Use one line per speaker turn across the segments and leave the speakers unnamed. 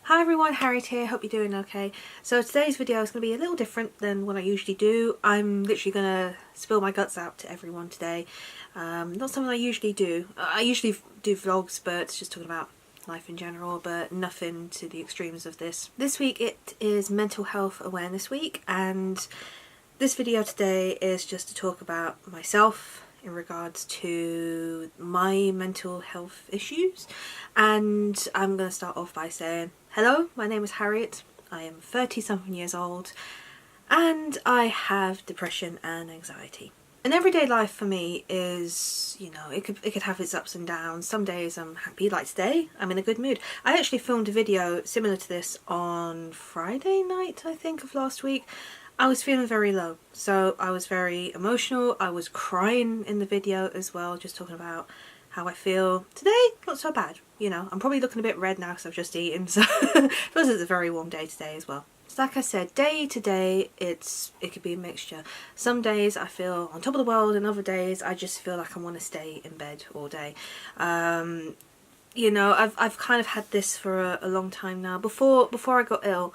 Hi everyone, Harriet here, hope you're doing okay. So today's video is going to be a little different than what I usually do. I'm literally going to spill my guts out to everyone today. Not something I usually do. I usually do vlogs, but it's just talking about life in general, but nothing to the extremes of this. This week it is Mental Health Awareness Week, and this video today is just to talk about myself in regards to my mental health issues. And I'm going to start off by saying, hello, my name is Harriet, I am 30 something years old, and I have depression and anxiety. An everyday life for me is, you know, it could have its ups and downs. Some days I'm happy, like today, I'm in a good mood. I actually filmed a video similar to this on Friday night, I think, of last week. I was feeling very low, so I was very emotional. I was crying in the video as well, just talking about how I feel. Today, not so bad, you know. I'm probably looking a bit red now because I've just eaten, so plus it's a very warm day today as well. So like I said, day to day, it could be a mixture. Some days I feel on top of the world, and other days I just feel like I want to stay in bed all day. You know, I've kind of had this for a long time now. Before I got ill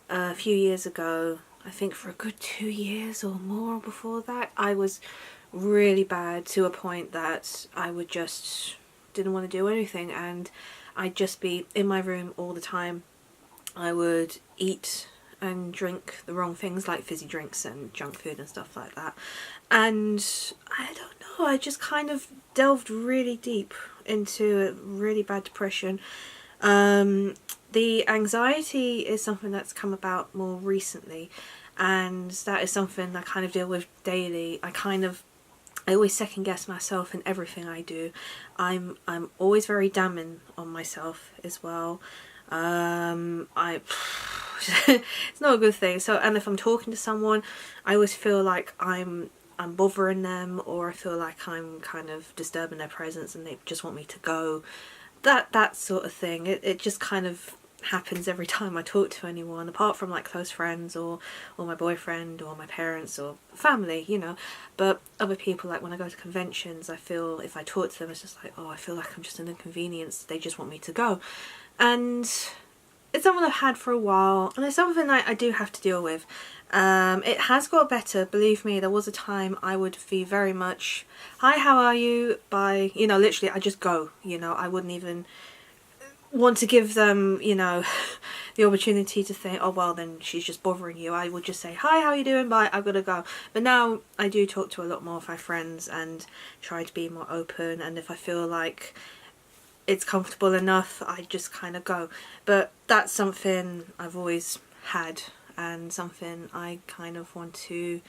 a few years ago, I think for a good 2 years or more before that, I was really bad, to a point that I would just didn't want to do anything, and I'd just be in my room all the time. I would eat and drink the wrong things, like fizzy drinks and junk food and stuff like that, and I don't know, I just kind of delved really deep into a really bad depression. The anxiety is something that's come about more recently, and that is something I kind of deal with daily. I always second guess myself in everything I do. I'm always very damning on myself as well. It's not a good thing. So, and if I'm talking to someone, I always feel like I'm bothering them, or I feel like I'm kind of disturbing their presence and they just want me to go. That sort of thing. It just kind of happens every time I talk to anyone, apart from like close friends or my boyfriend or my parents or family, you know. But other people, like when I go to conventions, I feel if I talk to them, it's just like, oh, I feel like I'm just an inconvenience. They just want me to go. And it's something I've had for a while, and it's something I do have to deal with. It has got better, believe me. There was a time I would be very much, hi, how are you? Bye. You know, literally, I just go, you know, I wouldn't even want to give them, you know, the opportunity to think, oh well, then she's just bothering you. I would just say, hi, how are you doing? Bye, I've got to go. But now I do talk to a lot more of my friends and try to be more open, and if I feel like it's comfortable enough, I just kind of go. But that's something I've always had, and something I kind of want to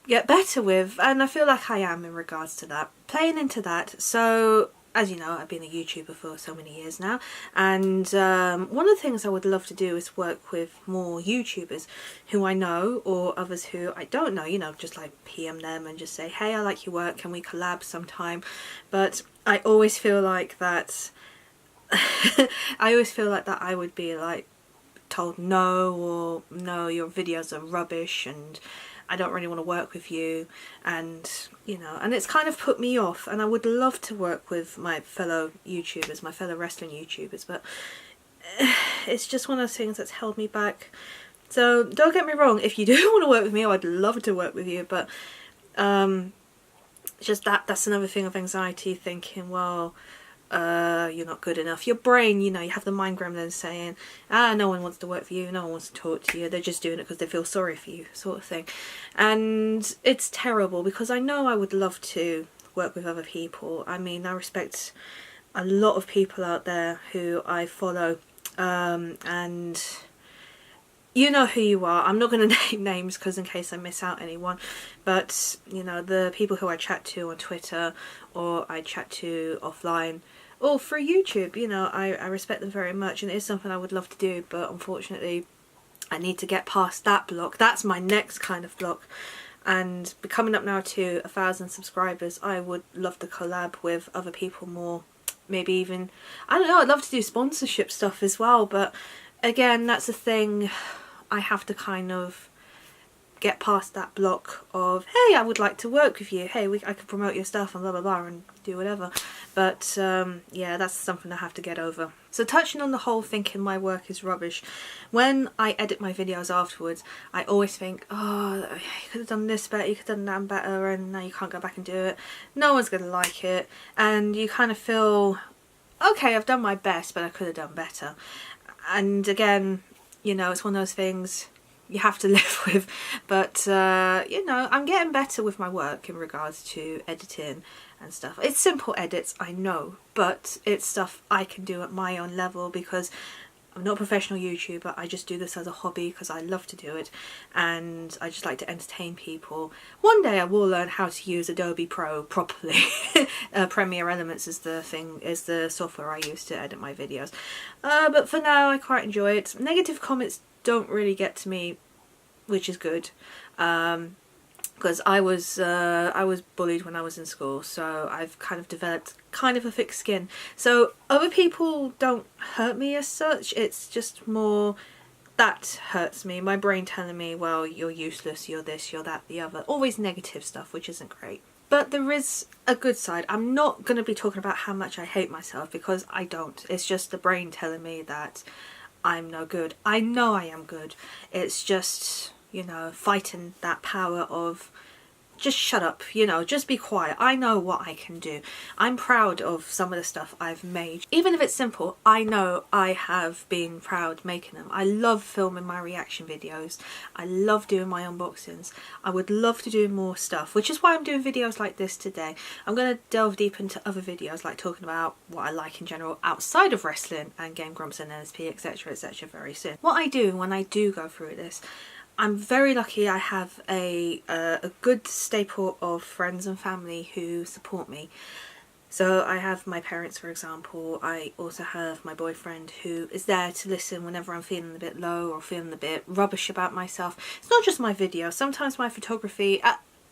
get better with, and I feel like I am in regards to that. Playing into that, so as you know, I've been a YouTuber for so many years now, and one of the things I would love to do is work with more YouTubers who I know, or others who I don't know, you know, just like PM them and just say, hey, I like your work, can we collab sometime? But I always feel like that I would be like told no, or no, your videos are rubbish and I don't really want to work with you, and you know, and it's kind of put me off. And I would love to work with my fellow YouTubers, my fellow wrestling YouTubers, but it's just one of those things that's held me back. So don't get me wrong, if you do want to work with me, I'd love to work with you, but just that's another thing of anxiety, thinking, well, you're not good enough. Your brain, you know, you have the mind gremlin saying, no one wants to work for you, no one wants to talk to you, they're just doing it because they feel sorry for you, sort of thing. And it's terrible, because I know I would love to work with other people. I mean, I respect a lot of people out there who I follow, and you know who you are. I'm not going to name names because in case I miss out anyone, but you know, the people who I chat to on Twitter, or I chat to offline, or through YouTube, you know, I respect them very much, and it is something I would love to do, but unfortunately I need to get past that block. That's my next kind of block, and coming up now to 1,000 subscribers, I would love to collab with other people more. Maybe even, I don't know, I'd love to do sponsorship stuff as well, but again, that's a thing I have to kind of get past that block of, hey, I would like to work with you, hey, I could promote your stuff and blah blah blah and do whatever. But yeah, that's something I have to get over. So touching on the whole thinking my work is rubbish, when I edit my videos afterwards, I always think, oh, you could have done this better, you could have done that better, and now you can't go back and do it. No one's going to like it, and you kind of feel, okay, I've done my best, but I could have done better. And again, you know, it's one of those things you have to live with, but you know, I'm getting better with my work in regards to editing and stuff. It's simple edits, I know, but it's stuff I can do at my own level because I'm not a professional YouTuber. I just do this as a hobby because I love to do it, and I just like to entertain people. One day I will learn how to use Adobe Pro properly. Premiere Elements is the software I use to edit my videos. But for now, I quite enjoy it. Negative comments don't really get to me, which is good. Because I was bullied when I was in school, so I've kind of developed kind of a thick skin. So other people don't hurt me as such, it's just more that hurts me. My brain telling me, well, you're useless, you're this, you're that, the other. Always negative stuff, which isn't great. But there is a good side. I'm not going to be talking about how much I hate myself, because I don't. It's just the brain telling me that I'm no good. I know I am good. It's just, you know, fighting that power of just shut up, you know, just be quiet. I know what I can do. I'm proud of some of the stuff I've made. Even if it's simple, I know I have been proud making them. I love filming my reaction videos. I love doing my unboxings. I would love to do more stuff, which is why I'm doing videos like this today. I'm going to delve deep into other videos, like talking about what I like in general outside of wrestling and Game Grumps and NSP, etc, very soon. What I do when I do go through this, I'm very lucky. I have a good staple of friends and family who support me. So I have my parents, for example. I also have my boyfriend who is there to listen whenever I'm feeling a bit low or feeling a bit rubbish about myself. It's not just my video, sometimes my photography.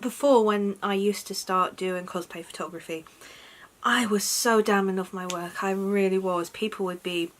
Before, when I used to start doing cosplay photography, I was so damn in love with my work. I really was. People would be,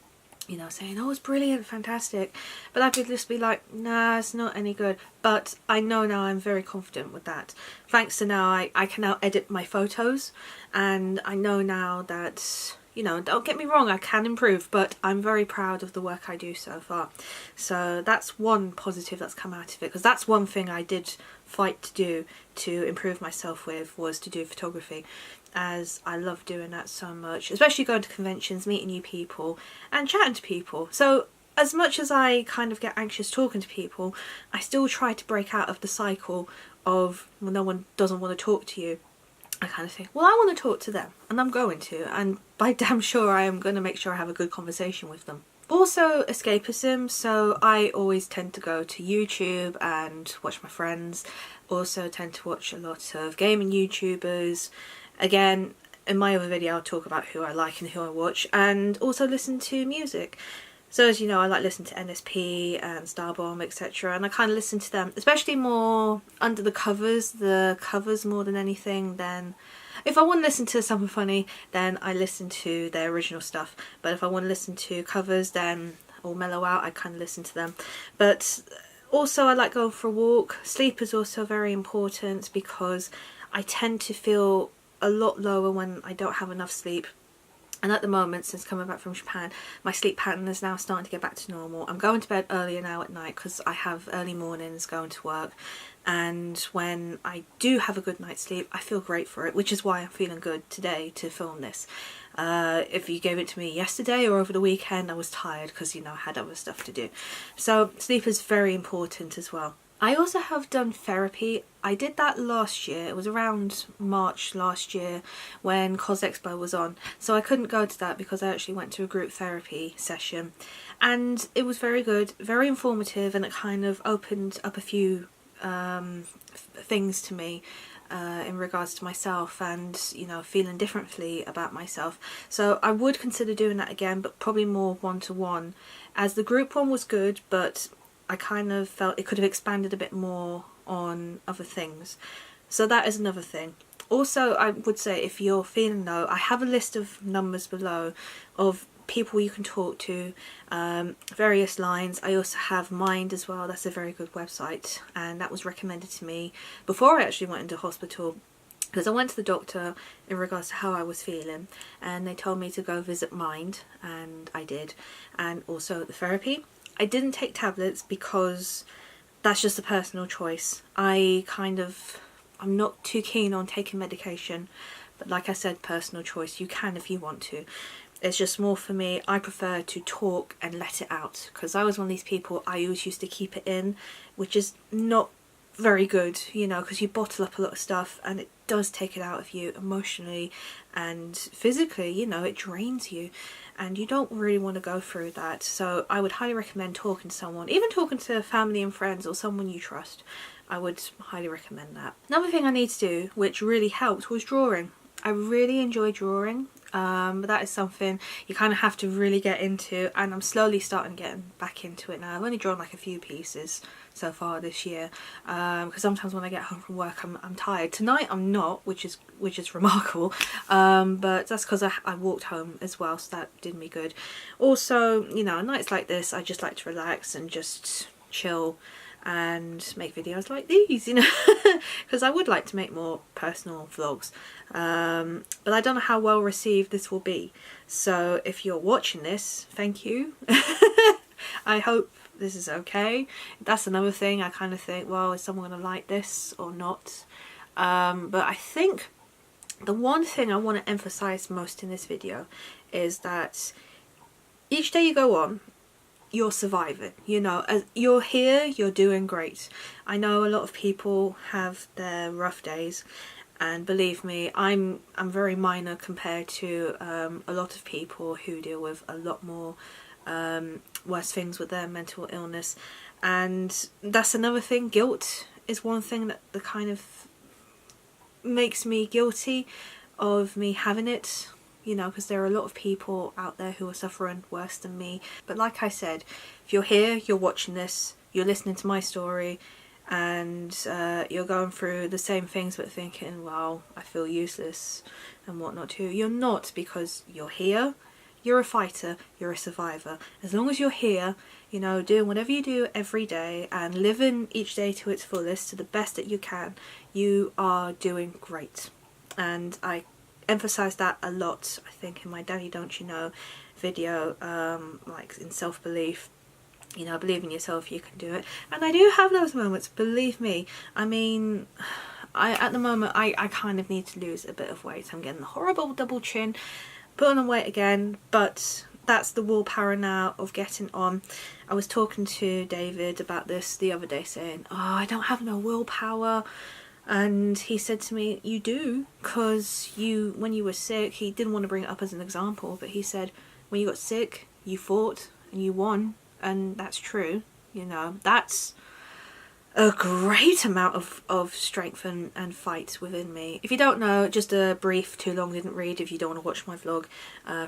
you know, saying, oh, it's brilliant, fantastic, but I could just be like, nah, it's not any good. But I know now I'm very confident with that. Thanks to now, I can now edit my photos, and I know now that, you know, don't get me wrong, I can improve, but I'm very proud of the work I do so far. So that's one positive that's come out of it, because that's one thing I did fight to do to improve myself with, was to do photography, as I love doing that so much, especially going to conventions, meeting new people and chatting to people. So as much as I kind of get anxious talking to people, I still try to break out of the cycle of when no one doesn't want to talk to you. I kind of think, well, I want to talk to them, and I'm going to, and by damn sure I am going to make sure I have a good conversation with them. Also escapism, so I always tend to go to YouTube and watch my friends. Also tend to watch a lot of gaming YouTubers. Again, in my other video I'll talk about who I like and who I watch, and also listen to music. So as you know, I like listening to NSP and Starbomb, etc, and I kind of listen to them, especially more under the covers more than anything. Then if I want to listen to something funny, then I listen to their original stuff, but if I want to listen to covers then, or mellow out, I kind of listen to them. But also I like going for a walk. Sleep is also very important, because I tend to feel a lot lower when I don't have enough sleep. And at the moment, since coming back from Japan, my sleep pattern is now starting to get back to normal. I'm going to bed earlier now at night because I have early mornings going to work. And when I do have a good night's sleep, I feel great for it, which is why I'm feeling good today to film this. If you gave it to me yesterday or over the weekend, I was tired because, you know, I had other stuff to do. So sleep is very important as well. I also have done therapy. I did that last year. It was around March last year when CosExpo was on. So I couldn't go to that because I actually went to a group therapy session. And it was very good, very informative, and it kind of opened up a few things to me in regards to myself and, you know, feeling differently about myself. So I would consider doing that again, but probably more one-to-one, as the group one was good, but I kind of felt it could have expanded a bit more on other things. So that is another thing. Also, I would say if you're feeling low, I have a list of numbers below of people you can talk to, various lines. I also have Mind as well. That's a very good website, and that was recommended to me before I actually went into hospital, because I went to the doctor in regards to how I was feeling, and they told me to go visit Mind, and I did. And also the therapy. I didn't take tablets because that's just a personal choice. I'm not too keen on taking medication, but like I said, personal choice. You can if you want to. It's just more for me, I prefer to talk and let it out, because I was one of these people, I always used to keep it in, which is not very good, you know, because you bottle up a lot of stuff and it does take it out of you emotionally and physically, you know, it drains you, and you don't really want to go through that. So I would highly recommend talking to someone, even talking to family and friends or someone you trust. I would highly recommend that. Another thing I need to do, which really helped, was drawing. I really enjoy drawing, but that is something you kind of have to really get into, and I'm slowly starting getting back into it now. I've only drawn like a few pieces so far this year, because sometimes when I get home from work I'm tired. Tonight I'm not, which is remarkable, but that's because I walked home as well, so that did me good. Also, you know, nights like this I just like to relax and just chill and make videos like these, you know, because I would like to make more personal vlogs, but I don't know how well received this will be. So if you're watching this, thank you. I hope this is okay. That's another thing, I kind of think, well, is someone going to like this or not? But I think the one thing I want to emphasize most in this video is that each day you go on, you're surviving, you know. As you're here, you're doing great. I know a lot of people have their rough days, and believe me, I'm very minor compared to a lot of people who deal with a lot more worse things with their mental illness. And that's another thing. Guilt is one thing that kind of makes me guilty of me having it, you know, because there are a lot of people out there who are suffering worse than me. But like I said, if you're here, you're watching this, you're listening to my story, and you're going through the same things but thinking, well, I feel useless and whatnot too. You're not, because you're here, you're a fighter, you're a survivor. As long as you're here, you know, doing whatever you do every day and living each day to its fullest, to the best that you can, you are doing great. And I emphasize that a lot, I think, in my Daddy Don't You Know video, like in self-belief, you know, believe in yourself, you can do it. And I do have those moments, believe me. I mean, at the moment I kind of need to lose a bit of weight. I'm getting the horrible double chin, putting on weight again, but that's the willpower now of getting on. I was talking to David about this the other day, saying, oh, I don't have no willpower. And he said to me, you do, because when you were sick, he didn't want to bring it up as an example, but he said, when you got sick, you fought and you won. And that's true, you know. That's a great amount of strength and fight within me. If you don't know, just a brief, too long didn't read, if you don't want to watch my vlog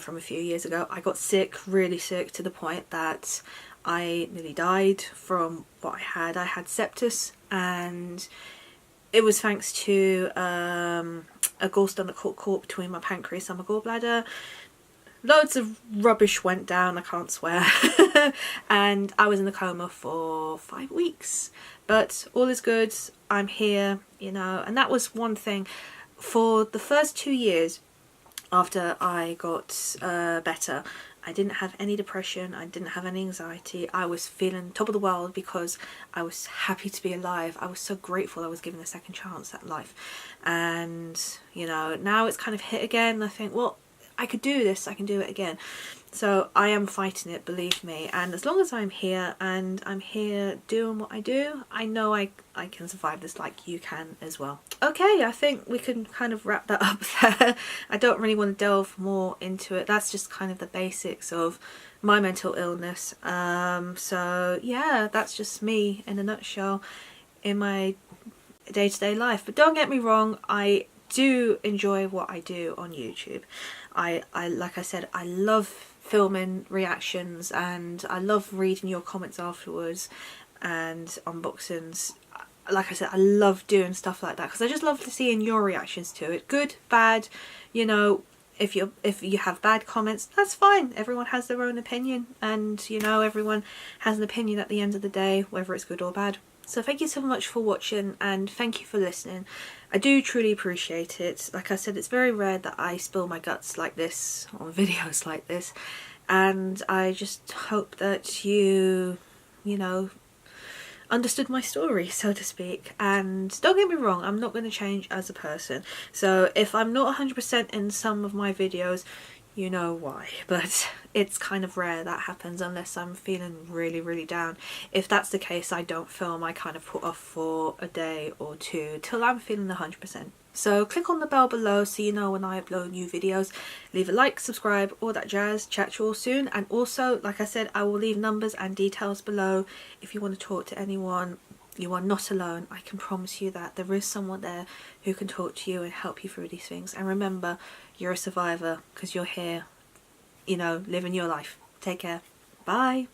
from a few years ago, I got sick, really sick, to the point that I nearly died from what I had. I had sepsis, and it was thanks to a gallstone that caught between my pancreas and my gallbladder. Loads of rubbish went down, I can't swear, and I was in a coma for 5 weeks. But all is good, I'm here, you know. And that was one thing. For the first 2 years after I got better, I didn't have any depression, I didn't have any anxiety. I was feeling top of the world because I was happy to be alive. I was so grateful I was given a second chance at life. And, you know, now it's kind of hit again. I think, well, I could do this, I can do it again. So I am fighting it, believe me. And as long as I'm here and I'm here doing what I do, I know I can survive this, like you can as well. Okay, I think we can kind of wrap that up there. I don't really want to delve more into it. That's just kind of the basics of my mental illness. So yeah, that's just me in a nutshell in my day-to-day life. But don't get me wrong, I do enjoy what I do on YouTube. I like I said, I love filming reactions, and I love reading your comments afterwards and unboxings. Like I said, I love doing stuff like that because I just love seeing your reactions to it, good, bad, you know, if you have bad comments, that's fine. Everyone has their own opinion, and you know, everyone has an opinion at the end of the day, whether it's good or bad. So thank you so much for watching, and thank you for listening. I do truly appreciate it. Like I said, it's very rare that I spill my guts like this on videos like this, and I just hope that you know, understood my story, so to speak. And don't get me wrong, I'm not going to change as a person, so if I'm not 100% in some of my videos, you know why. But it's kind of rare that happens unless I'm feeling really down. If that's the case, I don't film. I kind of put off for a day or two till I'm feeling 100%. So click on the bell below so you know when I upload new videos. Leave a like, subscribe, all that jazz. Chat to you all soon. And also, like I said, I will leave numbers and details below if you want to talk to anyone. You are not alone. I can promise you that there is someone there who can talk to you and help you through these things. And remember, you're a survivor because you're here, you know, living your life. Take care. Bye.